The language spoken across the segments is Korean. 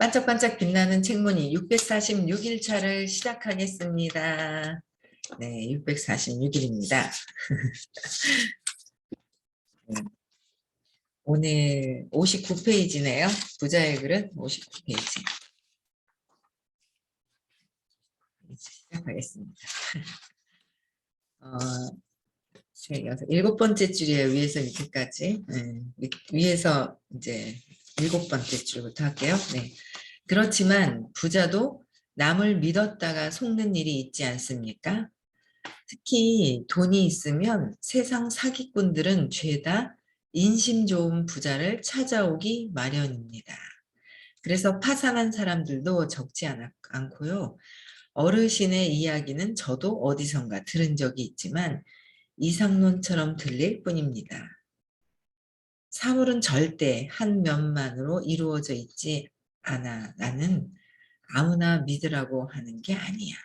반짝반짝 빛나는 책무늬 646일차를 시작하겠습니다. 네, 646일입니다. 오늘 59페이지네요. 부자의 글은 59페이지. 시작하겠습니다. 일곱 번째 줄이에요. 위에서 밑에까지. 위에서 이제 일곱 번째 줄부터 할게요. 네. 그렇지만 부자도 남을 믿었다가 속는 일이 있지 않습니까? 특히 돈이 있으면 세상 사기꾼들은 죄다 인심 좋은 부자를 찾아오기 마련입니다. 그래서 파산한 사람들도 적지 않고요. 어르신의 이야기는 저도 어디선가 들은 적이 있지만 이상론처럼 들릴 뿐입니다. 사물은 절대 한 면만으로 이루어져 있지 않아. 나는 아무나 믿으라고 하는 게 아니야.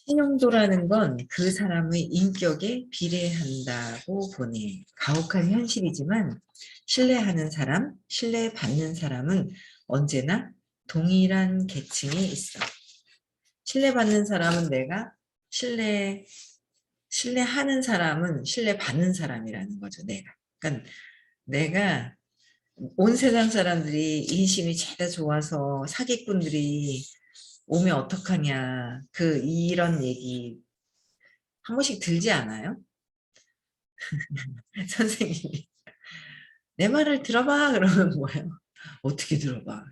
신용도라는 건 그 사람의 인격에 비례한다고 보니 가혹한 현실이지만 신뢰하는 사람, 신뢰받는 사람은 언제나 동일한 계층에 있어. 신뢰받는 사람은 내가, 신뢰하는 사람은 신뢰받는 사람이라는 거죠, 내가. 그러니까 내가 온 세상 사람들이 인심이 죄다 좋아서 사기꾼들이 오면 어떡하냐. 이런 얘기 한 번씩 들지 않아요? 선생님이. 내 말을 들어봐. 그러면 뭐예요? 어떻게 들어봐.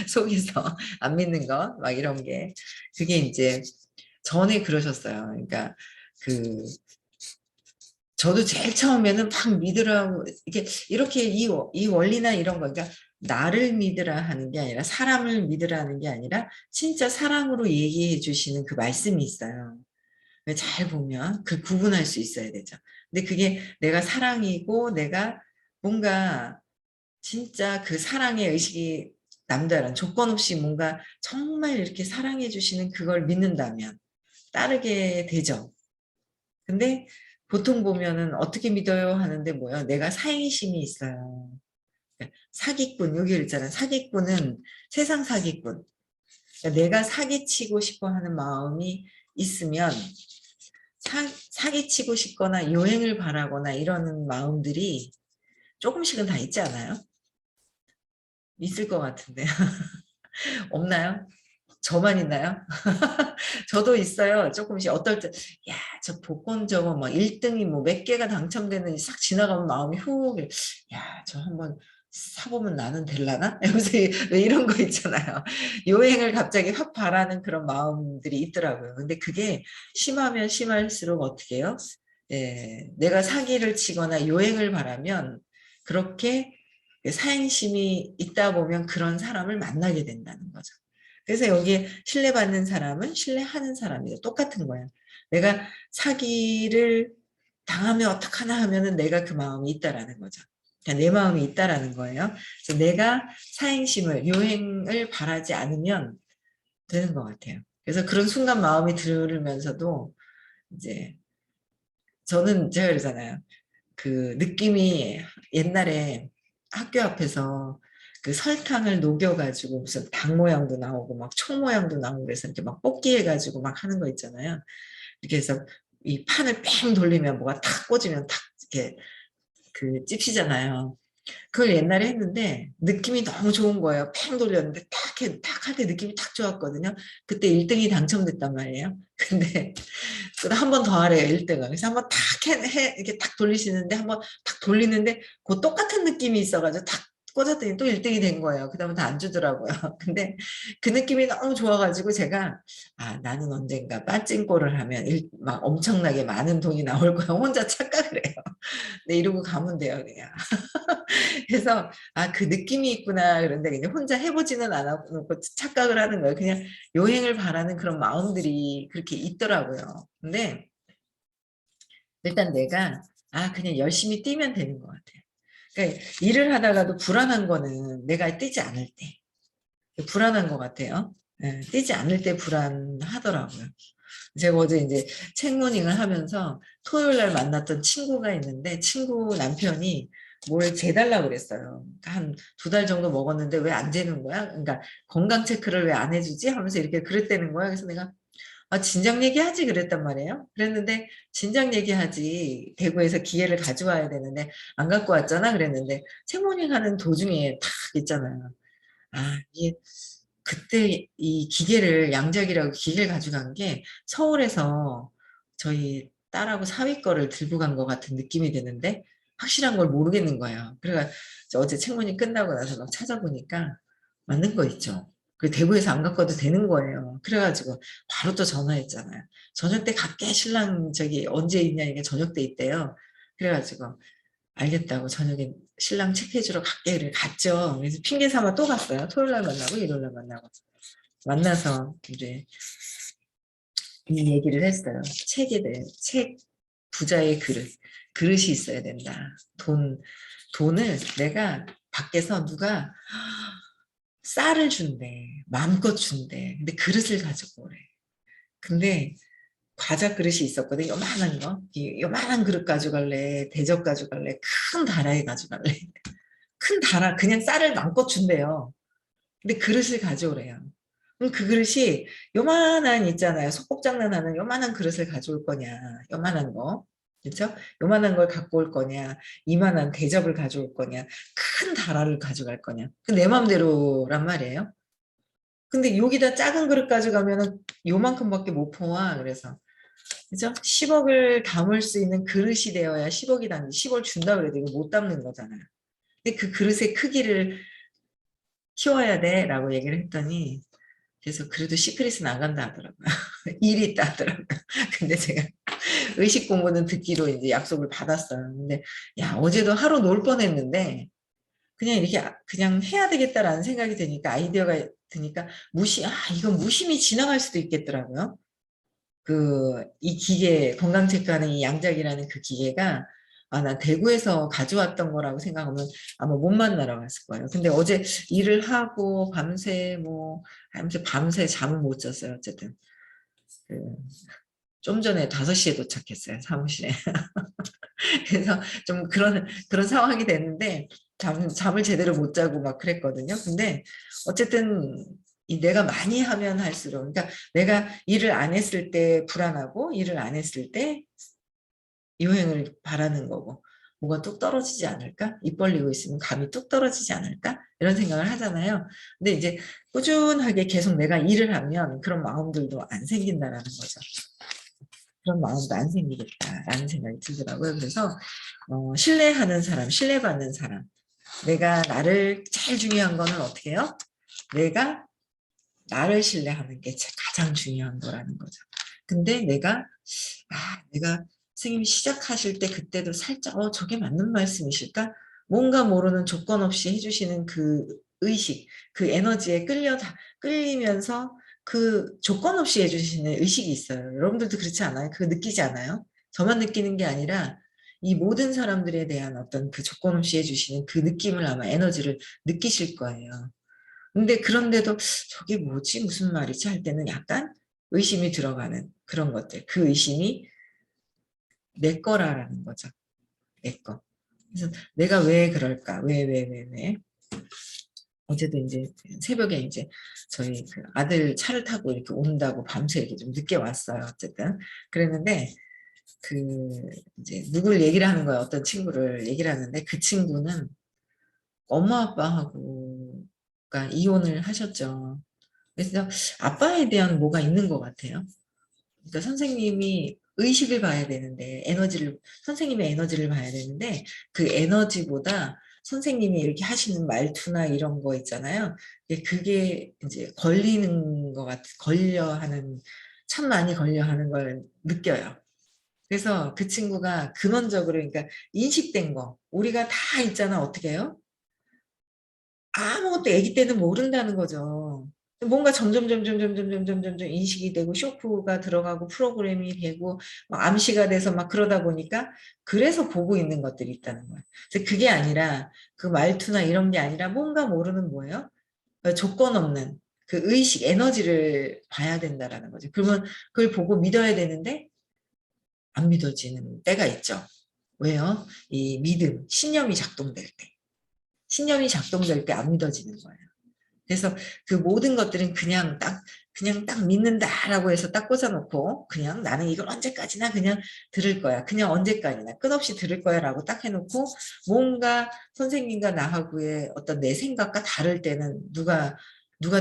속에서 안 믿는 거, 막 이런 게. 그게 이제 전에 그러셨어요. 그러니까 저도 제일 처음에는 막 믿으라고, 이렇게 이 원리나 이런 거, 그러니까 나를 믿으라 하는 게 아니라 사람을 믿으라는 게 아니라 진짜 사랑으로 얘기해 주시는 그 말씀이 있어요. 잘 보면 구분할 수 있어야 되죠. 근데 그게 내가 사랑이고 내가 뭔가 진짜 그 사랑의 의식이 남다른 조건 없이 뭔가 정말 이렇게 사랑해 주시는 그걸 믿는다면 따르게 되죠. 근데 보통 보면은 어떻게 믿어요 하는데 뭐요? 내가 사행심이 있어요. 사기꾼, 여기 있잖아요. 사기꾼은 세상 사기꾼. 그러니까 내가 사기치고 싶어 하는 마음이 있으면 사기치고 싶거나 요행을 바라거나 이러는 마음들이 조금씩은 다 있지 않아요? 있을 것 같은데. 없나요? 저만 있나요? 저도 있어요. 조금씩 어떨 때, 야, 저 복권 저거 뭐 1등이 뭐 몇 개가 당첨되는지 싹 지나가면 마음이 훅, 야, 저 한번 사보면 나는 될라나? 요새 왜 이런 거 있잖아요. 요행을 갑자기 확 바라는 그런 마음들이 있더라고요. 근데 그게 심하면 심할수록 어떻게 해요? 예, 내가 사기를 치거나 요행을 바라면 그렇게 사행심이 있다 보면 그런 사람을 만나게 된다는 거죠. 그래서 여기에 신뢰받는 사람은 신뢰하는 사람이에요. 똑같은 거예요. 내가 사기를 당하면 어떡하나 하면은 내가 그 마음이 있다라는 거죠. 그러니까 내 마음이 있다라는 거예요. 그래서 내가 사행심을, 요행을 바라지 않으면 되는 것 같아요. 그래서 그런 순간 마음이 들으면서도 이제 저는 제가 그러잖아요. 그 느낌이 옛날에 학교 앞에서 그 설탕을 녹여가지고 무슨 닭 모양도 나오고 막 총 모양도 나오고 그래서 이렇게 막 뽑기 해가지고 막 하는 거 있잖아요. 이렇게 해서 이 판을 뺑 돌리면 뭐가 탁 꽂으면 탁 이렇게 찝히잖아요. 그걸 옛날에 했는데 느낌이 너무 좋은 거예요. 팽 돌렸는데 딱 할 때 느낌이 딱 좋았거든요. 그때 1등이 당첨됐단 말이에요. 근데 한 번 더 하래요, 1등을. 그래서 한 번 탁 이렇게 탁 돌리시는데 한 번 탁 돌리는데 그 똑같은 느낌이 있어가지고 탁 꽂았더니 또 1등이 된 거예요. 그 다음에 다 안 주더라고요. 근데 그 느낌이 너무 좋아가지고 제가 나는 언젠가 빠찡꼴을 하면 막 엄청나게 많은 돈이 나올 거야. 혼자 착각을 해요. 네, 이러고 가면 돼요, 그냥. 그래서 그 느낌이 있구나 그런데 그냥 혼자 해보지는 않았고 착각을 하는 거예요. 그냥 요행을 바라는 그런 마음들이 그렇게 있더라고요. 근데 일단 내가 그냥 열심히 뛰면 되는 것 같아요. 그러니까 일을 하다가도 불안한 거는 내가 뛰지 않을 때 불안한 것 같아요. 네, 뛰지 않을 때 불안하더라고요. 제가 어제 이제 책모닝을 하면서 토요일 날 만났던 친구가 있는데 친구 남편이 뭘 재달라고 그랬어요. 한 2달 정도 먹었는데 왜 안 재는 거야? 그러니까 건강 체크를 왜 안 해주지? 하면서 이렇게 그랬다는 거야. 그래서 내가 진작 얘기하지 그랬단 말이에요. 그랬는데 진작 얘기하지 대구에서 기계를 가져와야 되는데 안 갖고 왔잖아 그랬는데 책모닝 하는 도중에 탁 있잖아요. 이게 그때 이 기계를 양작이라고 기계를 가져간 게 서울에서 저희 딸하고 사위 거를 들고 간 것 같은 느낌이 드는데 확실한 걸 모르겠는 거예요. 그래가 어제 책모닝 끝나고 나서 막 찾아보니까 맞는 거 있죠. 그 대구에서 안 갖고 와도 되는 거예요. 그래가지고 바로 또 전화했잖아요. 저녁 때 갈게 신랑 저기 언제 있냐 이게 저녁 때 있대요. 그래가지고 알겠다고 저녁에 신랑 체크해주러 갈게 그래 갔죠. 그래서 핑계 삼아 또 갔어요. 토요일 날 만나고 일요일 날 만나고 만나서 이제 이 얘기를 했어요. 책 부자의 그릇이 있어야 된다. 돈을 내가 밖에서 누가 쌀을 준대. 마음껏 준대. 근데 그릇을 가지고 오래. 근데 과자 그릇이 있었거든. 요만한 거. 요만한 그릇 가져갈래. 대접 가져갈래. 큰 다라이 가져갈래. 큰 다라 그냥 쌀을 마음껏 준대요. 근데 그릇을 가져오래요. 그럼 그 그릇이 요만한 있잖아요. 소꿉장난하는 요만한 그릇을 가져올 거냐. 요만한 거. 그렇죠? 요만한 걸 갖고 올 거냐. 이만한 대접을 가져올 거냐. 큰 다라를 가져갈 거냐. 그 내 맘대로란 말이에요. 근데 여기다 작은 그릇 가져가면은 요만큼밖에 못 퍼와. 그래서 그죠? 10억을 담을 수 있는 그릇이 되어야 10억이 담지. 10억 준다 그래도 이거 못 담는 거잖아요. 근데 그 그릇의 크기를 키워야 돼 라고 얘기를 했더니 그래서 그래도 시크릿은 안 간다 하더라고요. 일이 있다 하더라고요. 근데 제가 의식 공부는 듣기로 이제 약속을 받았어요. 근데 야 어제도 하루 놀 뻔했는데 그냥 이렇게 그냥 해야 되겠다라는 생각이 드니까 아이디어가 드니까 이건 무심히 지나갈 수도 있겠더라고요. 이 기계 건강 체크하는 이 양작이라는 그 기계가 난 대구에서 가져왔던 거라고 생각하면 아마 못 만나러 갔을 거예요. 근데 어제 일을 하고 밤새 하면서 밤새 잠을 못 잤어요. 어쨌든 그, 좀 전에 5시에 도착했어요. 사무실에. 그래서 좀 그런 상황이 됐는데 잠을 제대로 못 자고 막 그랬거든요. 근데 어쨌든 내가 많이 하면 할수록 그러니까 내가 일을 안 했을 때 불안하고 일을 안 했을 때 여행을 바라는 거고 뭐가 뚝 떨어지지 않을까? 입 벌리고 있으면 감이 뚝 떨어지지 않을까? 이런 생각을 하잖아요. 근데 이제 꾸준하게 계속 내가 일을 하면 그런 마음들도 안 생긴다라는 거죠. 그런 마음도 안 생기겠다라는 생각이 들더라고요. 그래서 신뢰하는 사람, 신뢰받는 사람. 내가 나를 제일 중요한 거는 어떻게 해요? 내가 나를 신뢰하는 게 가장 중요한 거라는 거죠. 근데 내가 선생님이 시작하실 때 그때도 살짝 저게 맞는 말씀이실까? 뭔가 모르는 조건 없이 해주시는 그 의식, 그 에너지에 끌리면서 그 조건 없이 해주시는 의식이 있어요. 여러분들도 그렇지 않아요? 그거 느끼지 않아요? 저만 느끼는 게 아니라 이 모든 사람들에 대한 어떤 그 조건 없이 해주시는 그 느낌을 아마 에너지를 느끼실 거예요. 근데 그런데도 저게 뭐지? 무슨 말이지? 할 때는 약간 의심이 들어가는 그런 것들. 그 의심이 내 거라는 거죠. 내 거. 그래서 내가 왜 그럴까? 왜? 어제도 이제 새벽에 이제 저희 그 아들 차를 타고 이렇게 온다고 밤새 이렇게 좀 늦게 왔어요. 어쨌든. 그랬는데 그 이제 누굴 얘기를 하는 거예요. 어떤 친구를 얘기를 하는데 그 친구는 엄마 아빠하고 그러니까 이혼을 하셨죠. 그래서 아빠에 대한 뭐가 있는 것 같아요. 그러니까 선생님이 의식을 봐야 되는데 선생님의 에너지를 봐야 되는데 그 에너지보다 선생님이 이렇게 하시는 말투나 이런 거 있잖아요. 그게 이제 걸리는 것 참 많이 걸려 하는 걸 느껴요. 그래서 그 친구가 근원적으로 그러니까 인식된 거 우리가 다 있잖아. 어떻게 해요? 아무것도 아기 때는 모른다는 거죠. 뭔가 점점 인식이 되고 쇼크가 들어가고 프로그램이 되고 막 암시가 돼서 막 그러다 보니까 그래서 보고 있는 것들이 있다는 거예요. 그래서 그게 아니라 그 말투나 이런 게 아니라 뭔가 모르는 거예요. 조건 없는 그 의식, 에너지를 봐야 된다라는 거죠. 그러면 그걸 보고 믿어야 되는데 안 믿어지는 때가 있죠. 왜요? 이 믿음, 신념이 작동될 때. 신념이 작동될 때 안 믿어지는 거예요. 그래서 그 모든 것들은 그냥 딱 믿는다라고 해서 딱 꽂아놓고 그냥 나는 이걸 언제까지나 그냥 들을 거야. 그냥 언제까지나 끝없이 들을 거야 라고 딱 해놓고 뭔가 선생님과 나하고의 어떤 내 생각과 다를 때는 누가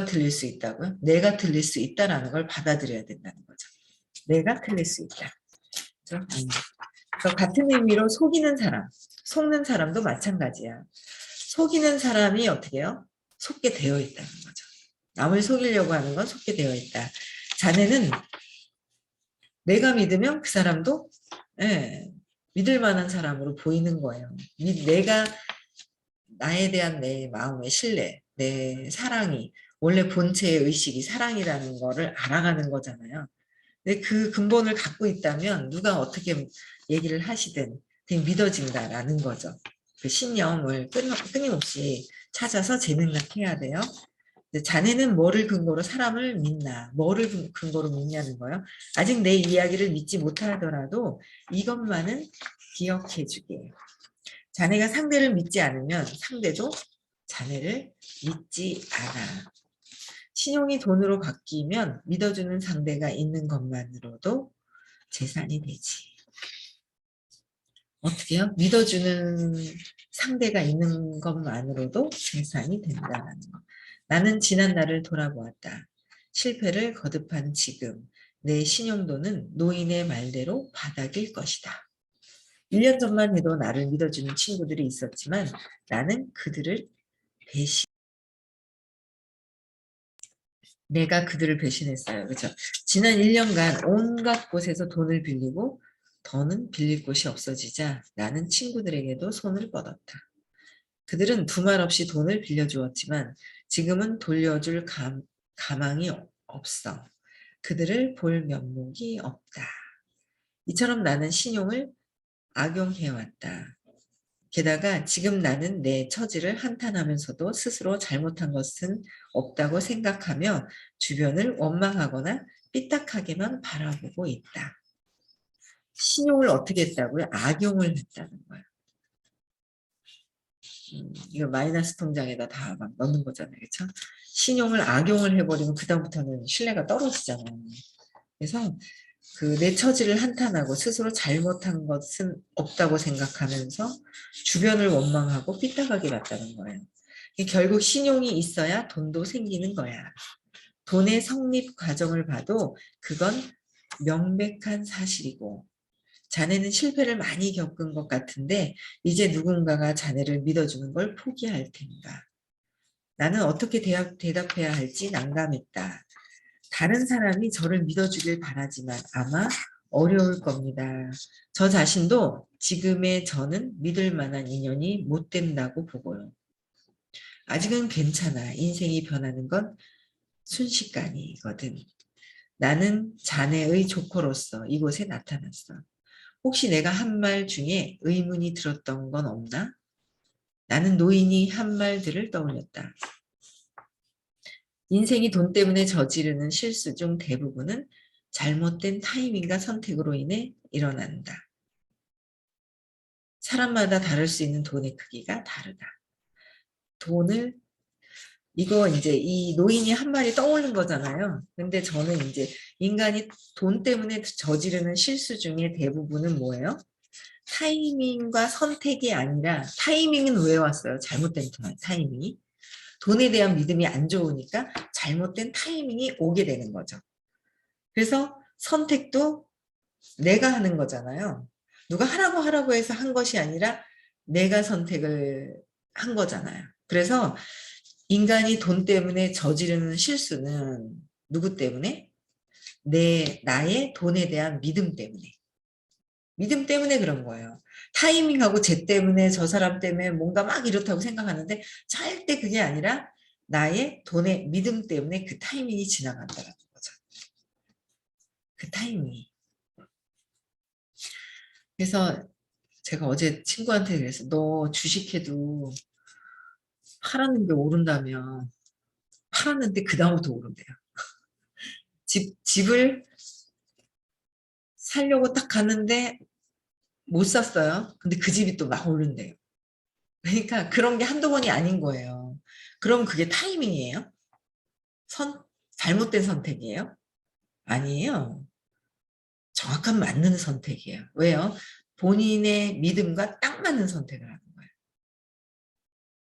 틀릴 수 있다고요? 내가 틀릴 수 있다라는 걸 받아들여야 된다는 거죠. 내가 틀릴 수 있다. 그렇죠? 그래서 같은 의미로 속이는 사람, 속는 사람도 마찬가지야. 속이는 사람이 어떻게 해요? 속게 되어 있다는 거죠. 남을 속이려고 하는 건 속게 되어 있다. 자네는 내가 믿으면 그 사람도 예, 믿을 만한 사람으로 보이는 거예요. 내가 나에 대한 내 마음의 신뢰, 내 사랑이 원래 본체의 의식이 사랑이라는 거를 알아가는 거잖아요. 근데 그 근본을 갖고 있다면 누가 어떻게 얘기를 하시든 그냥 믿어진다라는 거죠. 그 신념을 끊임없이 찾아서 재능락해야 돼요. 자네는 뭐를 근거로 사람을 믿나? 뭐를 근거로 믿냐는 거요. 아직 내 이야기를 믿지 못하더라도 이것만은 기억해 주게. 자네가 상대를 믿지 않으면 상대도 자네를 믿지 않아. 신용이 돈으로 바뀌면 믿어주는 상대가 있는 것만으로도 재산이 되지. 어떻게 해요? 믿어주는 상대가 있는 것만으로도 재산이 된다는 거. 나는 지난 날을 돌아보았다. 실패를 거듭한 지금 내 신용도는 노인의 말대로 바닥일 것이다. 1년 전만 해도 나를 믿어주는 친구들이 있었지만 나는 그들을 내가 그들을 배신했어요. 그렇죠? 지난 1년간 온갖 곳에서 돈을 빌리고 더는 빌릴 곳이 없어지자 나는 친구들에게도 손을 뻗었다. 그들은 두말 없이 돈을 빌려주었지만 지금은 돌려줄 가망이 없어. 그들을 볼 면목이 없다. 이처럼 나는 신용을 악용해왔다. 게다가 지금 나는 내 처지를 한탄하면서도 스스로 잘못한 것은 없다고 생각하며 주변을 원망하거나 삐딱하게만 바라보고 있다. 신용을 어떻게 했다고요? 악용을 했다는 거예요. 이거 마이너스 통장에다 다 막 넣는 거잖아요. 그렇죠? 신용을 악용을 해버리면 그다음부터는 신뢰가 떨어지잖아요. 그래서 그 내 처지를 한탄하고 스스로 잘못한 것은 없다고 생각하면서 주변을 원망하고 삐딱하게 봤다는 거예요. 결국 신용이 있어야 돈도 생기는 거야. 돈의 성립 과정을 봐도 그건 명백한 사실이고 자네는 실패를 많이 겪은 것 같은데 이제 누군가가 자네를 믿어주는 걸 포기할 텐가. 나는 어떻게 대답해야 할지 난감했다. 다른 사람이 저를 믿어주길 바라지만 아마 어려울 겁니다. 저 자신도 지금의 저는 믿을 만한 인연이 못 된다고 보고요. 아직은 괜찮아. 인생이 변하는 건 순식간이거든. 나는 자네의 조커로서 이곳에 나타났어. 혹시 내가 한 말 중에 의문이 들었던 건 없나? 나는 노인이 한 말들을 떠올렸다. 인생이 돈 때문에 저지르는 실수 중 대부분은 잘못된 타이밍과 선택으로 인해 일어난다. 사람마다 다를 수 있는 돈의 크기가 다르다. 돈을 이거 이제 이 노인이 한 말이 떠오른 거잖아요. 근데 저는 이제 인간이 돈 때문에 저지르는 실수 중에 대부분은 뭐예요? 타이밍과 선택이 아니라 타이밍은 왜 왔어요? 잘못된 타이밍이. 돈에 대한 믿음이 안 좋으니까 잘못된 타이밍이 오게 되는 거죠. 그래서 선택도 내가 하는 거잖아요. 누가 하라고 해서 한 것이 아니라 내가 선택을 한 거잖아요. 그래서 인간이 돈 때문에 저지르는 실수는 누구 때문에? 나의 돈에 대한 믿음 때문에. 믿음 때문에 그런 거예요. 타이밍하고 쟤 때문에 저 사람 때문에 뭔가 막 이렇다고 생각하는데 절대 그게 아니라 나의 돈의 믿음 때문에 그 타이밍이 지나간다는 거죠. 그 타이밍이. 그래서 제가 어제 친구한테 그래서 너 주식해도 팔았는데 오른다면 팔았는데 그 다음부터 오른대요. 집을 살려고 딱 갔는데 못 샀어요. 근데 그 집이 또 막 오른대요. 그러니까 그런 게 한두 번이 아닌 거예요. 그럼 그게 타이밍이에요? 선, 잘못된 선택이에요? 아니에요. 정확한 맞는 선택이에요. 왜요? 본인의 믿음과 딱 맞는 선택을 하는 거예요.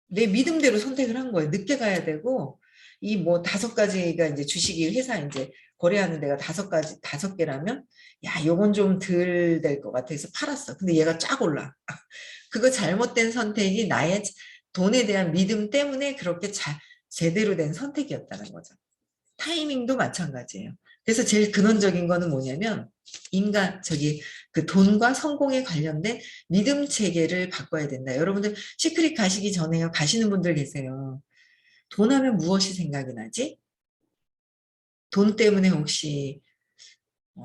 내 믿음대로 선택을 한 거예요. 늦게 가야 되고, 이 뭐 5가지가 이제 주식이 회사 이제 거래하는 데가 5개라면, 야, 요건 좀 덜 될 것 같아서 팔았어. 근데 얘가 쫙 올라. 그거 잘못된 선택이 나의 돈에 대한 믿음 때문에 그렇게 제대로 된 선택이었다는 거죠. 타이밍도 마찬가지예요. 그래서 제일 근원적인 거는 뭐냐면 그 돈과 성공에 관련된 믿음 체계를 바꿔야 된다. 여러분들 시크릿 가시기 전에요. 가시는 분들 계세요. 돈 하면 무엇이 생각이 나지? 돈 때문에 혹시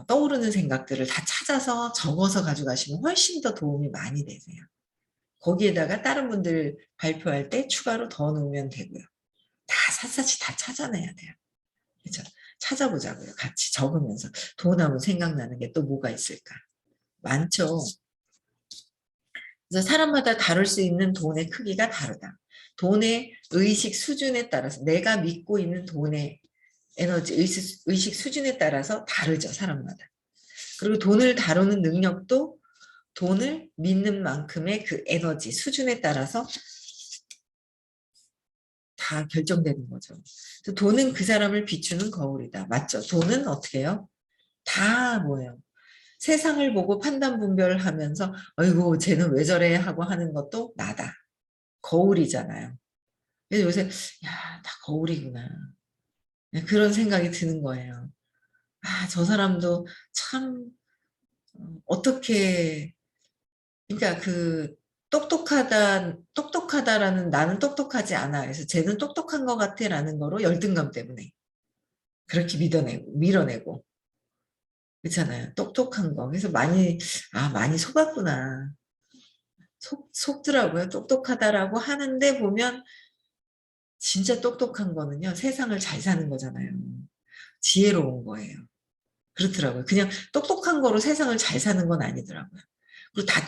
떠오르는 생각들을 다 찾아서 적어서 가져가시면 훨씬 더 도움이 많이 되세요. 거기에다가 다른 분들 발표할 때 추가로 더 넣으면 되고요. 다 샅샅이 다 찾아내야 돼요. 그렇죠? 찾아보자고요. 같이 적으면서 돈 하면 생각나는 게 또 뭐가 있을까? 많죠. 그래서 사람마다 다룰 수 있는 돈의 크기가 다르다. 돈의 의식 수준에 따라서 내가 믿고 있는 돈의 에너지, 의식 수준에 따라서 다르죠. 사람마다. 그리고 돈을 다루는 능력도 돈을 믿는 만큼의 그 에너지 수준에 따라서 다 결정되는 거죠. 그래서 돈은 그 사람을 비추는 거울이다. 맞죠? 돈은 어떻게 해요? 다 뭐예요? 세상을 보고 판단 분별하면서 아이고 쟤는 왜 저래 하고 하는 것도 나다. 거울이잖아요. 그래서 요새 야, 다 거울이구나. 네, 그런 생각이 드는 거예요. 아, 저 사람도 참 어떻게 그러니까 그 똑똑하다라는 나는 똑똑하지 않아. 그래서 쟤는 똑똑한 것 같아라는 거로 열등감 때문에 그렇게 밀어내고 그렇잖아요. 똑똑한 거. 그래서 많이 속았구나. 속더라고요. 똑똑하다라고 하는데 보면 진짜 똑똑한 거는요. 세상을 잘 사는 거잖아요. 지혜로운 거예요. 그렇더라고요. 그냥 똑똑한 거로 세상을 잘 사는 건 아니더라고요. 그리고 다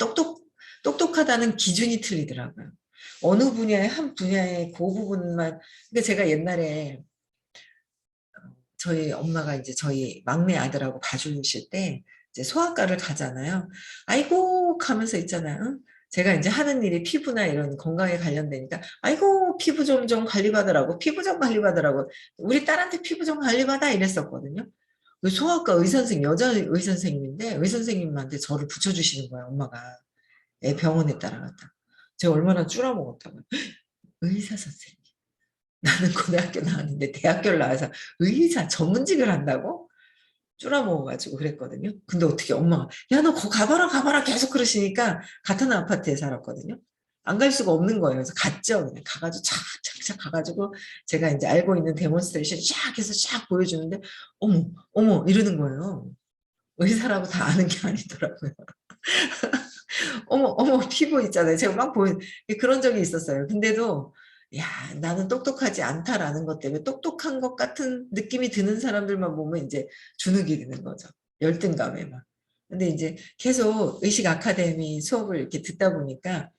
똑똑하다는 기준이 틀리더라고요. 어느 분야의 한 분야의 그 부분만 그러니까 제가 옛날에 저희 엄마가 이제 저희 막내 아들하고 봐주실 때 이제 소아과를 가잖아요. 아이고 하면서 있잖아요. 응? 제가 이제 하는 일이 피부나 이런 건강에 관련되니까 아이고 피부 좀 관리받으라고 피부 좀 관리받으라고 우리 딸한테 피부 좀 관리받아 이랬었거든요. 그 소아과 의선생님 여자 의선생님인데 의선생님한테 저를 붙여주시는 거예요. 엄마가 애 병원에 따라갔다. 제가 얼마나 쭈라먹었다고 의사 선생님. 나는 고등학교 나왔는데 대학교를 나와서 의사 전문직을 한다고? 쫄아먹어가지고 그랬거든요. 근데 어떻게 엄마가 야 너 거 가봐라 계속 그러시니까 같은 아파트에 살았거든요. 안 갈 수가 없는 거예요. 그래서 갔죠. 그냥 가가지고 착착착 가가지고 제가 이제 알고 있는 데몬스트레이션 쫙 해서 쫙 보여주는데 어머 이러는 거예요. 의사라고 다 아는 게 아니더라고요. 어머 피부 있잖아요. 제가 막 그런 적이 있었어요. 근데도 야 나는 똑똑하지 않다라는 것 때문에 똑똑한 것 같은 느낌이 드는 사람들만 보면 이제 주눅이 드는 거죠. 열등감에 막. 근데 이제 계속 의식 아카데미 수업을 이렇게 듣다 보니까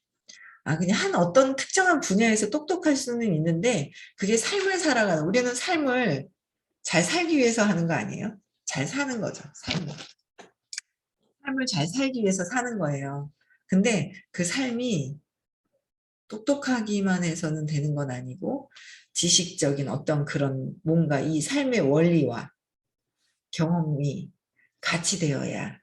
아 그냥 한 어떤 특정한 분야에서 똑똑할 수는 있는데 그게 삶을 살아가는 우리는 삶을 잘 살기 위해서 하는 거 아니에요? 잘 사는 거죠. 삶을 잘 살기 위해서 사는 거예요. 근데 그 삶이 똑똑하기만 해서는 되는 건 아니고 지식적인 어떤 그런 뭔가 이 삶의 원리와 경험이 같이 되어야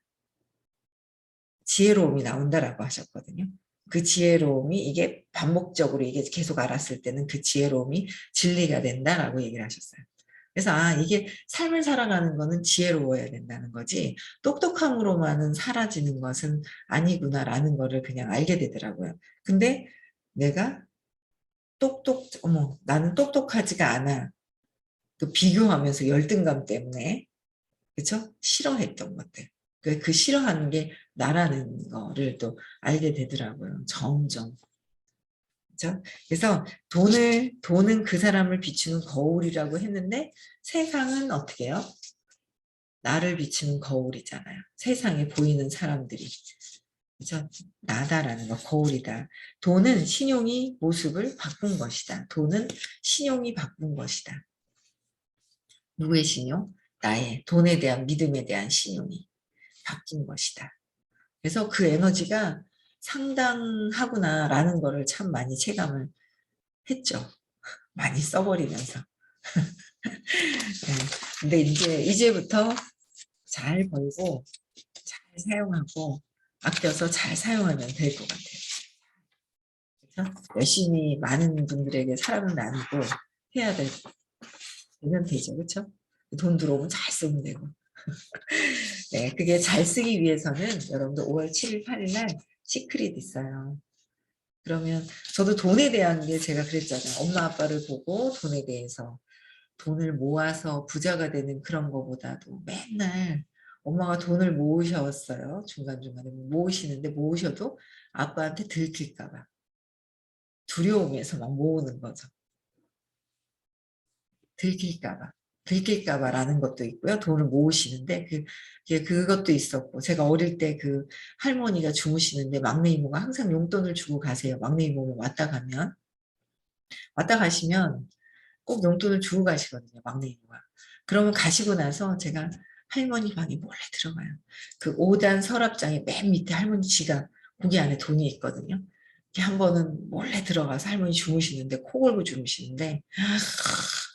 지혜로움이 나온다라고 하셨거든요. 그 지혜로움이 이게 반복적으로 이게 계속 알았을 때는 그 지혜로움이 진리가 된다라고 얘기를 하셨어요. 그래서 아 이게 삶을 살아가는 거는 지혜로워야 된다는 거지 똑똑함으로만은 사라지는 것은 아니구나라는 거를 그냥 알게 되더라고요. 근데 내가 나는 똑똑하지가 않아. 그 비교하면서 열등감 때문에 그쵸? 싫어했던 것들. 그 싫어하는 게 나라는 거를 또 알게 되더라고요. 점점. 그죠? 그래서 돈은 그 사람을 비추는 거울이라고 했는데 세상은 어떻게 해요? 나를 비추는 거울이잖아요. 세상에 보이는 사람들이. 그죠? 나다라는 거, 거울이다. 돈은 신용이 모습을 바꾼 것이다. 돈은 신용이 바꾼 것이다. 누구의 신용? 나의 돈에 대한 믿음에 대한 신용이 바뀐 것이다. 그래서 그 에너지가 상당하구나라는 거를 참 많이 체감을 했죠. 많이 써버리면서. 네. 근데 이제부터 잘 벌고 잘 사용하고 아껴서 잘 사용하면 될 것 같아요. 그래서 열심히 많은 분들에게 사랑을 나누고 해야 되면 되죠. 그렇죠? 돈 들어오면 잘 쓰면 되고. 네, 그게 잘 쓰기 위해서는 여러분들 5월 7일, 8일 날 시크릿 있어요. 그러면 저도 돈에 대한 게 제가 그랬잖아요. 엄마 아빠를 보고 돈에 대해서 돈을 모아서 부자가 되는 그런 거보다도 맨날 엄마가 돈을 모으셨어요. 중간중간에 모으시는데 모으셔도 아빠한테 들킬까 봐. 두려움에서 막 모으는 거죠. 들킬까 봐. 들킬까 봐라는 것도 있고요. 돈을 모으시는데 그것도 있었고 제가 어릴 때 그 할머니가 주무시는데 막내 이모가 항상 용돈을 주고 가세요. 막내 이모가 왔다 가시면 꼭 용돈을 주고 가시거든요. 막내 이모가. 그러면 가시고 나서 제가 할머니 방에 몰래 들어가요. 그 5단 서랍장의 맨 밑에 할머니 지갑 거기 안에 돈이 있거든요. 한 번은 몰래 들어가서 할머니 주무시는데 코 골고 주무시는데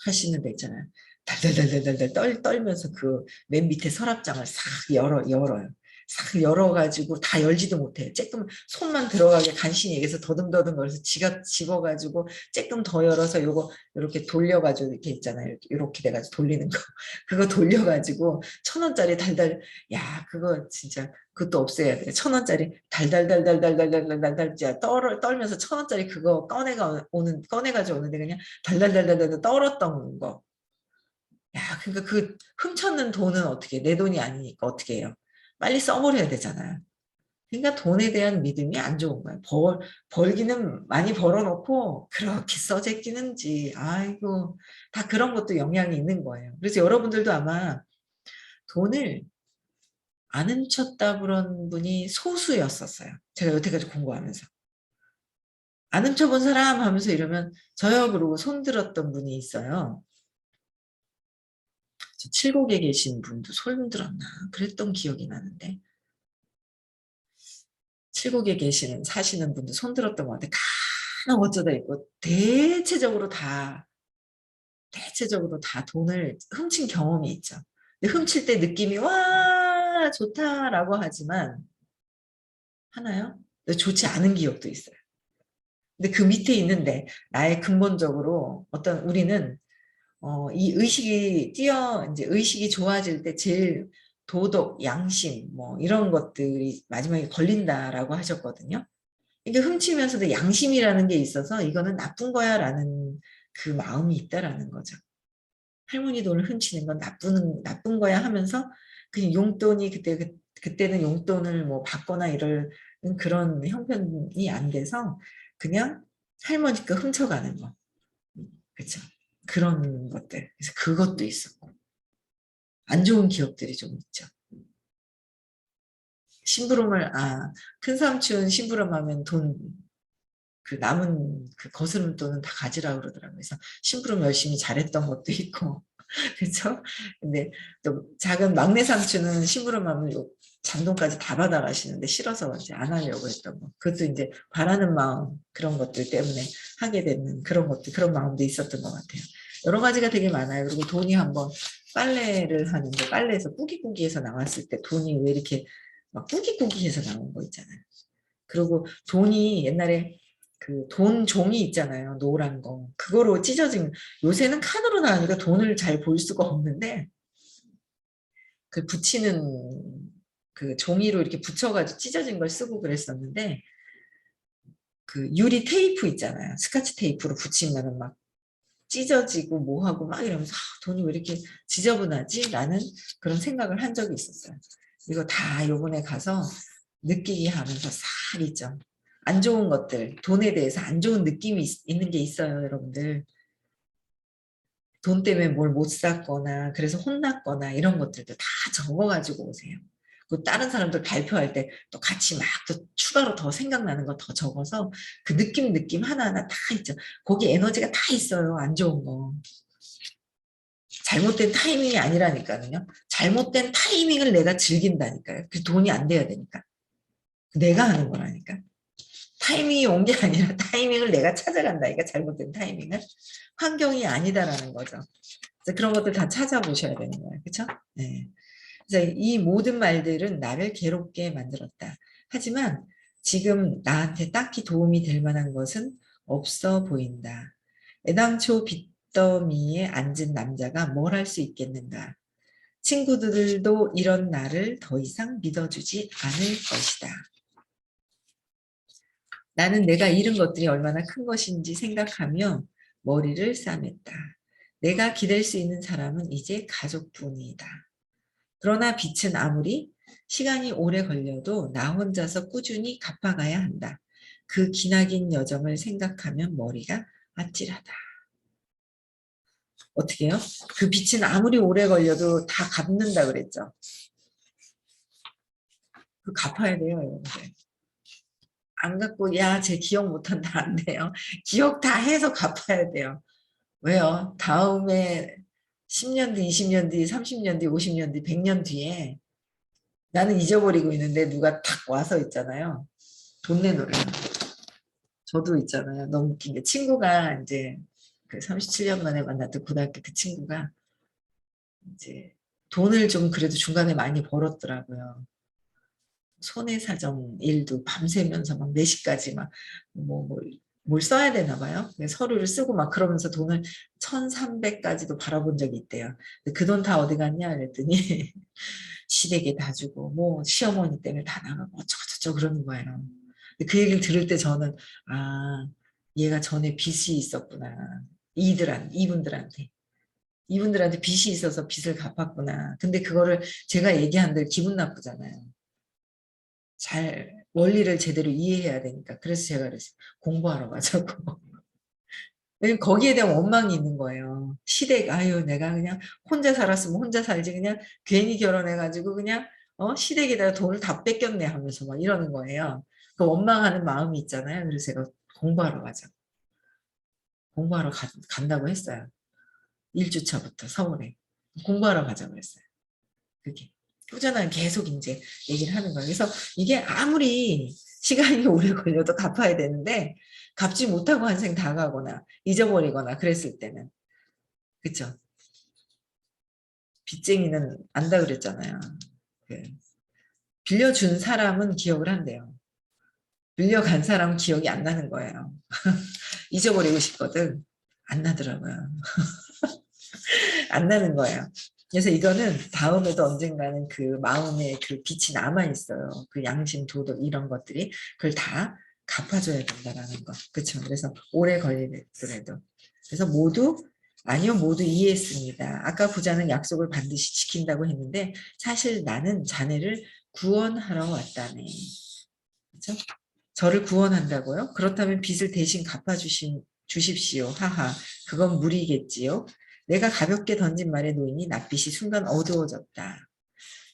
하시는 데 있잖아요. 달달달달달달 떨면서 그 맨 밑에 서랍장을 싹 열어요. 싹 열어가지고 다 열지도 못해요. 조금 손만 들어가게 간신히 여기서 더듬더듬 거려서 지갑 집어가지고 조금 더 열어서 요거 이렇게 돌려가지고 이렇게 있잖아요. 이렇게 돼가지고 돌리는 거. 그거 돌려가지고 1,000원짜리 달달, 야, 그거 진짜 그것도 없애야 돼. 1,000원짜리 달달달달달달달달달 떨면서 1,000원짜리 그거 꺼내가지고 오는데 그냥 달달달달달 떨었던 거. 야, 그러니까 그 훔쳤는 돈은 어떻게 내 돈이 아니니까 어떻게 해요? 빨리 써버려야 되잖아요. 그러니까 돈에 대한 믿음이 안 좋은 거예요. 벌기는 많이 벌어놓고 그렇게 써제끼는지 아이고 다 그런 것도 영향이 있는 거예요. 그래서 여러분들도 아마 돈을 안 훔쳤다 그런 분이 소수였었어요. 제가 여태까지 공부하면서. 안 훔쳐본 사람 하면서 이러면 저요 그러고 손 들었던 분이 있어요. 저 칠곡에 계신 분도 손 들었나 그랬던 기억이 나는데 칠곡에 사시는 분도 손 들었던 것 같아. 가나 어쩌다 있고 대체적으로 다 돈을 훔친 경험이 있죠. 근데 훔칠 때 느낌이 와 좋다라고 하지만 하나요? 근데 좋지 않은 기억도 있어요. 근데 그 밑에 있는데 나의 근본적으로 어떤 우리는 이 이제 의식이 좋아질 때 제일 도덕, 양심 뭐 이런 것들이 마지막에 걸린다라고 하셨거든요. 이게 훔치면서도 양심이라는 게 있어서 이거는 나쁜 거야라는 그 마음이 있다라는 거죠. 할머니 돈을 훔치는 건 나쁜 거야 하면서 그냥 용돈이 그때는 용돈을 뭐 받거나 이럴 그런 형편이 안 돼서 그냥 할머니 거 훔쳐가는 거. 그렇죠. 그런 것들. 그래서 그것도 있었고 안 좋은 기억들이 좀 있죠. 심부름을 큰 삼촌 심부름하면 돈 그 남은 그 거스름 돈은 다 가지라 그러더라고요. 그래서 심부름 열심히 잘했던 것도 있고 그렇죠? 근데 또 작은 막내 삼촌은 심부름하면 잔돈까지 다 받아가시는데 싫어서 이제 안 하려고 했던 거. 그것도 이제 바라는 마음 그런 것들 때문에 하게 되는 그런 마음도 있었던 것 같아요. 여러 가지가 되게 많아요. 그리고 돈이 한번 빨래를 하는데 빨래에서 꾸기꾸기해서 나왔을 때 돈이 왜 이렇게 막 꾸기꾸기해서 나온 거 있잖아요. 그리고 돈이 옛날에 그 돈 종이 있잖아요. 노란 거. 그거로 찢어진 요새는 카드로 나오니까 돈을 잘 볼 수가 없는데 그 붙이는 그 종이로 이렇게 붙여가지고 찢어진 걸 쓰고 그랬었는데 그 유리 테이프 있잖아요. 스카치 테이프로 붙이면은 막 찢어지고 뭐하고 막 이러면서 돈이 왜 이렇게 지저분하지? 라는 그런 생각을 한 적이 있었어요. 이거 다 요번에 가서 느끼게 하면서 싹 있죠. 안 좋은 것들, 돈에 대해서 안 좋은 느낌이 있는 게 있어요, 여러분들. 돈 때문에 뭘 못 샀거나 그래서 혼났거나 이런 것들도 다 적어가지고 오세요. 그 다른 사람들 발표할 때 또 같이 막 또 추가로 더 생각나는 거 더 적어서 그 느낌 하나하나 다 있죠. 거기 에너지가 다 있어요. 안 좋은 거. 잘못된 타이밍이 아니라니까요. 잘못된 타이밍을 내가 즐긴다니까요. 그 돈이 안 돼야 되니까. 내가 하는 거라니까. 타이밍이 온 게 아니라 타이밍을 내가 찾아간다니까. 잘못된 타이밍을. 환경이 아니다라는 거죠. 그래서 그런 것들 다 찾아보셔야 되는 거예요. 그렇죠? 네. 그래서 이 모든 말들은 나를 괴롭게 만들었다. 하지만 지금 나한테 딱히 도움이 될 만한 것은 없어 보인다. 애당초 빚더미에 앉은 남자가 뭘 할 수 있겠는가. 친구들도 이런 나를 더 이상 믿어주지 않을 것이다. 나는 내가 잃은 것들이 얼마나 큰 것인지 생각하며 머리를 싸맸다. 내가 기댈 수 있는 사람은 이제 가족뿐이다. 그러나 빚은 아무리 시간이 오래 걸려도 나 혼자서 꾸준히 갚아가야 한다. 그 기나긴 여정을 생각하면 머리가 아찔하다. 어떻게 해요? 그 빚은 아무리 오래 걸려도 다 갚는다 그랬죠. 그 갚아야 돼요, 여러분들. 안 갚고 야, 쟤 기억 못한다 안 돼요. 기억 다 해서 갚아야 돼요. 왜요? 다음에 10년 뒤, 20년 뒤, 30년 뒤, 50년 뒤, 100년 뒤에 나는 잊어버리고 있는데 누가 탁 와서 있잖아요. 돈 내놓으래. 저도 있잖아요. 너무 웃긴 게 친구가 이제 그 37년 만에 만났던 고등학교 그 친구가 이제 돈을 좀 그래도 중간에 많이 벌었더라고요. 손해사정 일도 밤새면서 막 4시까지 막 뭘 써야 되나 봐요. 서류를 쓰고 막 그러면서 돈을 1,300까지도 벌어본 적이 있대요. 그 돈 다 어디 갔냐 그랬더니 시댁에 다 주고 뭐 시어머니 때문에 다 나가고 어쩌고저쩌고 그러는 거예요. 그 얘기를 들을 때 저는 아 얘가 전에 빚이 있었구나. 이분들한테 빚이 있어서 빚을 갚았구나. 근데 그거를 제가 얘기한들 기분 나쁘잖아요. 잘 원리를 제대로 이해해야 되니까. 그래서 제가 그랬어요. 공부하러 가자고. 왜냐면 거기에 대한 원망이 있는 거예요. 시댁, 아유, 내가 그냥 혼자 살았으면 혼자 살지. 그냥 괜히 결혼해가지고 그냥, 시댁에다가 돈을 다 뺏겼네 하면서 막 이러는 거예요. 그 원망하는 마음이 있잖아요. 그래서 제가 공부하러 가자. 공부하러 간다고 했어요. 1주차부터 서울에. 공부하러 가자고 그랬어요. 그게. 꾸준하게 계속 이제 얘기를 하는 거예요. 그래서 이게 아무리 시간이 오래 걸려도 갚아야 되는데 갚지 못하고 한생 다 가거나 잊어버리거나 그랬을 때는 그쵸? 빚쟁이는 안다 그랬잖아요. 그 빌려준 사람은 기억을 한대요. 빌려간 사람은 기억이 안 나는 거예요. 잊어버리고 싶거든. 안 나더라고요. 안 나는 거예요. 그래서 이거는 다음에도 언젠가는 그 마음에 그 빛이 남아 있어요. 그 양심, 도덕 이런 것들이 그걸 다 갚아줘야 된다라는 거. 그렇죠. 그래서 오래 걸리더라도. 그래서 아니요, 모두 이해했습니다. 아까 부자는 약속을 반드시 지킨다고 했는데 사실 나는 자네를 구원하러 왔다네. 그렇죠? 저를 구원한다고요? 그렇다면 빚을 대신 주십시오. 하하. 그건 무리겠지요. 내가 가볍게 던진 말에 노인이 낯빛이 순간 어두워졌다.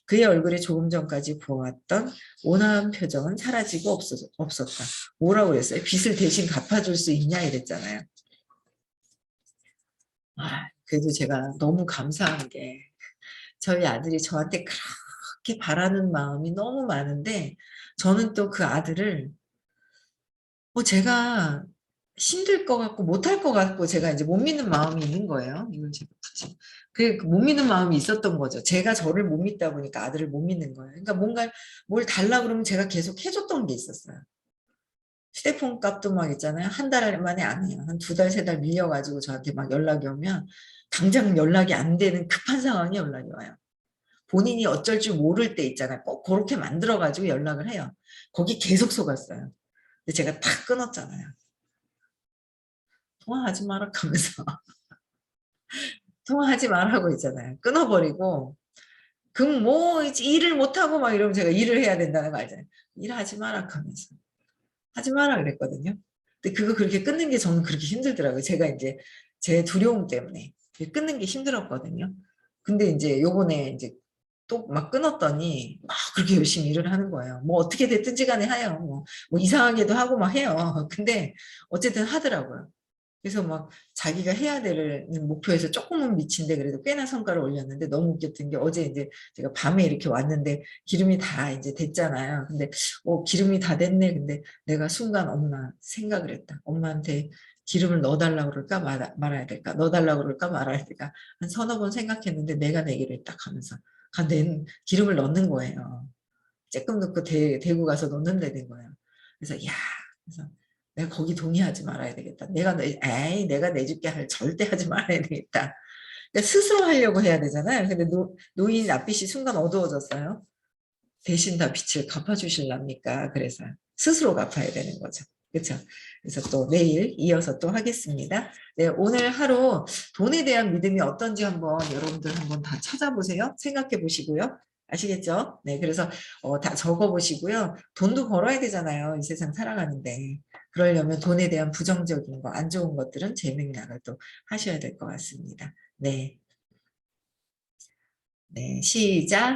그의 얼굴에 조금 전까지 부어왔던 온화한 표정은 사라지고 없었다. 뭐라고 그랬어요? 빚을 대신 갚아줄 수 있냐 이랬잖아요. 그래도 제가 너무 감사한 게 저희 아들이 저한테 그렇게 바라는 마음이 너무 많은데 저는 또 그 아들을 제가 힘들 것 같고 못할 것 같고 제가 이제 못 믿는 마음이 있는 거예요. 이걸 제가 굳이. 못 믿는 마음이 있었던 거죠. 제가 저를 못 믿다 보니까 아들을 못 믿는 거예요. 그러니까 뭔가 뭘 달라 그러면 제가 계속 해줬던 게 있었어요. 휴대폰 값도 막 있잖아요. 한 달 만에 안 해요. 한 2달, 3달 밀려가지고 저한테 막 연락이 오면 당장 연락이 안 되는 급한 상황에 연락이 와요. 본인이 어쩔 줄 모를 때 있잖아요. 꼭 그렇게 만들어가지고 연락을 해요. 거기 계속 속았어요. 근데 제가 탁 끊었잖아요. 통화하지 마라 하면서 통화하지 말라고 있잖아요. 끊어버리고 그럼 뭐 일을 못하고 막 이러면 제가 일을 해야 된다는 거 알잖아요. 일하지 마라 하면서 하지 마라 그랬거든요. 근데 그거 그렇게 끊는 게 저는 그렇게 힘들더라고요. 제가 이제 제 두려움 때문에 끊는 게 힘들었거든요. 근데 이제 요번에 이제 또 막 끊었더니 막 그렇게 열심히 일을 하는 거예요. 뭐 어떻게 됐든지 간에 해요. 뭐 이상하게도 하고 막 해요. 근데 어쨌든 하더라고요. 그래서 막 자기가 해야 되는 목표에서 조금은 미친데 그래도 꽤나 성과를 올렸는데 너무 웃겼던 게 어제 이제 제가 밤에 이렇게 왔는데 기름이 다 이제 됐잖아요. 근데 기름이 다 됐네. 근데 내가 순간 엄마 생각을 했다. 엄마한테 기름을 넣어달라고 그럴까 말아야 될까? 넣어달라고 그럴까 말아야 될까? 한 서너 번 생각했는데 내가 내기를 딱 하면서 기름을 넣는 거예요. 조금 넣고 대구 가서 넣는다 된 거예요. 그래서 야, 그래서 내가 거기 동의하지 말아야 되겠다. 내가 내줄게 할 절대 하지 말아야 되겠다. 그러니까 스스로 하려고 해야 되잖아요. 근데 노인 앞빛이 순간 어두워졌어요. 대신 다 빛을 갚아주실랍니까? 그래서 스스로 갚아야 되는 거죠. 그렇죠? 그래서 또 내일 이어서 또 하겠습니다. 네, 오늘 하루 돈에 대한 믿음이 어떤지 한번 여러분들 한번 다 찾아보세요. 생각해 보시고요. 아시겠죠? 네, 그래서 다 적어 보시고요. 돈도 벌어야 되잖아요. 이 세상 살아가는데. 그러려면 돈에 대한 부정적인 거, 안 좋은 것들은 제명량을 또 하셔야 될 것 같습니다. 네, 네, 시작.